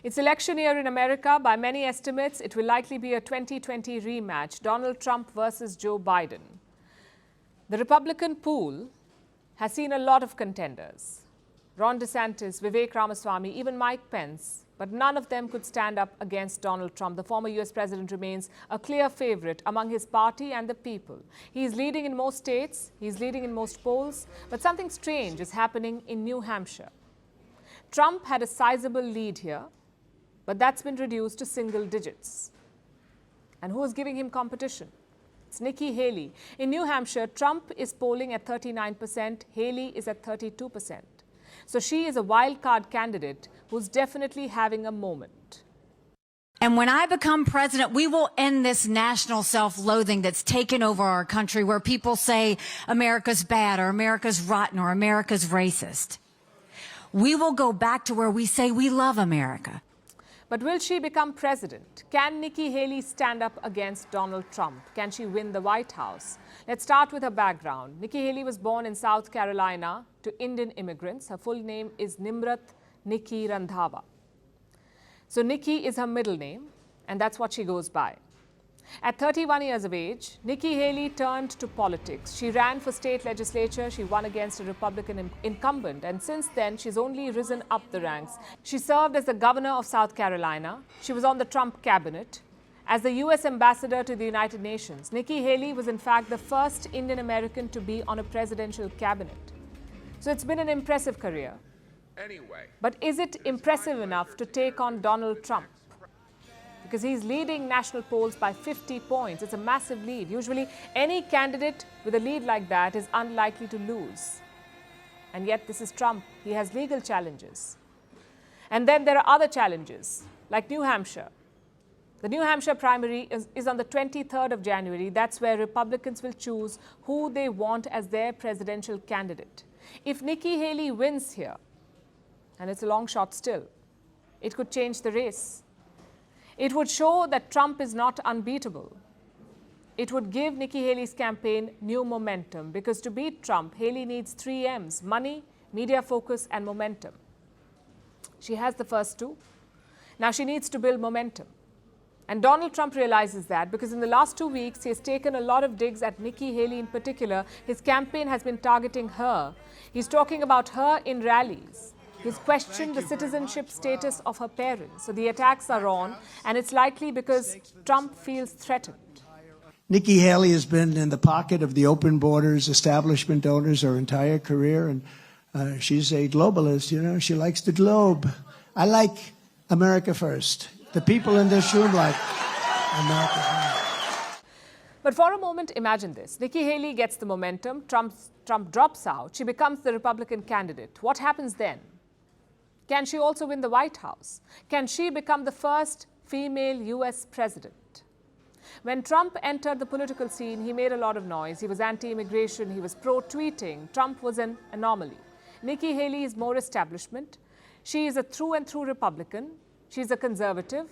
It's election year in America. By many estimates, it will likely be a 2020 rematch, Donald Trump versus Joe Biden. The Republican pool has seen a lot of contenders. Ron DeSantis, Vivek Ramaswamy, even Mike Pence, but none of them could stand up against Donald Trump. The former US president remains a clear favorite among his party and the people. He's leading in most states, he's leading in most polls, but something strange is happening in New Hampshire. Trump had a sizable lead here, but that's been reduced to single digits. And who is giving him competition? It's Nikki Haley. In New Hampshire, Trump is polling at 39%, Haley is at 32%. So she is a wild card candidate who's definitely having a moment. And when I become president, we will end this national self-loathing that's taken over our country, where people say America's bad or America's rotten or America's racist. We will go back to where we say we love America. But will she become president? Can Nikki Haley stand up against Donald Trump? Can she win the White House? Let's start with her background. Nikki Haley was born in South Carolina to Indian immigrants. Her full name is Nimrat Nikki Randhawa. So Nikki is her middle name, and that's what she goes by. At 31 years of age, Nikki Haley turned to politics. She ran for state legislature. She won against a Republican incumbent. And since then, she's only risen up the ranks. She served as the governor of South Carolina. She was on the Trump cabinet. As the U.S. ambassador to the United Nations, Nikki Haley was in fact the first Indian American to be on a presidential cabinet. So it's been an impressive career. But is it impressive enough to take on Donald Trump? Because he's leading national polls by 50 points. It's a massive lead. Usually, any candidate with a lead like that is unlikely to lose. And yet, this is Trump. He has legal challenges. And then there are other challenges, like New Hampshire. The New Hampshire primary is on the 23rd of January. That's where Republicans will choose who they want as their presidential candidate. If Nikki Haley wins here, and it's a long shot still, it could change the race. It would show that Trump is not unbeatable. It would give Nikki Haley's campaign new momentum, because to beat Trump, Haley needs 3 M's: money, media focus, and momentum. She has the first two. Now she needs to build momentum. And Donald Trump realizes that, because in the last 2 weeks, he has taken a lot of digs at Nikki Haley in particular. His campaign has been targeting her. He's talking about her in rallies. He's questioned the citizenship status of her parents. So the attacks are on, and it's likely because Trump feels threatened. Nikki Haley has been in the pocket of the open borders establishment owners her entire career, and she's a globalist, you know. She likes the globe. I like America first. The people in this room like America first. But for a moment, imagine this. Nikki Haley gets the momentum. Trump drops out. She becomes the Republican candidate. What happens then? Can she also win the White House? Can she become the first female US president? When Trump entered the political scene, he made a lot of noise. He was anti-immigration. He was pro-tweeting. Trump was an anomaly. Nikki Haley is more establishment. She is a through and through Republican. She's a conservative,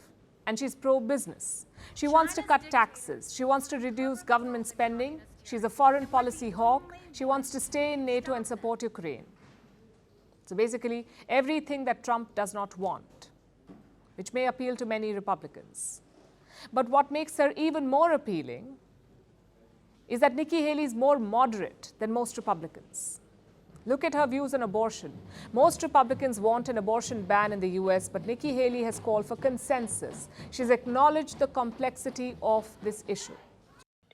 and she's pro-business. She wants to cut taxes. She wants to reduce government spending. She's a foreign policy hawk. She wants to stay in NATO and support Ukraine. So basically, everything that Trump does not want, which may appeal to many Republicans. But what makes her even more appealing is that Nikki Haley is more moderate than most Republicans. Look at her views on abortion. Most Republicans want an abortion ban in the US, but Nikki Haley has called for consensus. She's acknowledged the complexity of this issue.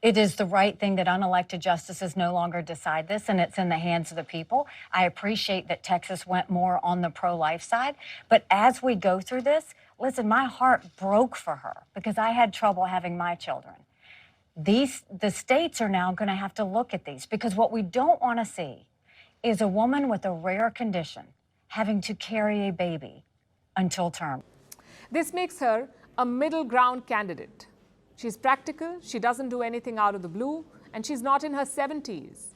It is the right thing that unelected justices no longer decide this, and it's in the hands of the people. I appreciate that Texas went more on the pro-life side, but as we go through this, listen, my heart broke for her because I had trouble having my children. The states are now going to have to look at these, because what we don't want to see is a woman with a rare condition having to carry a baby until term. This makes her a middle ground candidate. She's practical, she doesn't do anything out of the blue, and she's not in her 70s.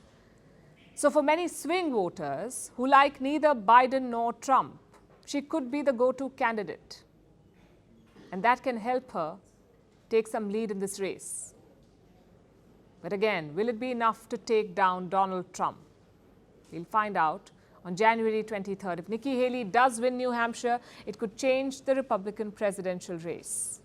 So for many swing voters who like neither Biden nor Trump, she could be the go-to candidate. And that can help her take some lead in this race. But again, will it be enough to take down Donald Trump? We'll find out on January 23rd. If Nikki Haley does win New Hampshire, it could change the Republican presidential race.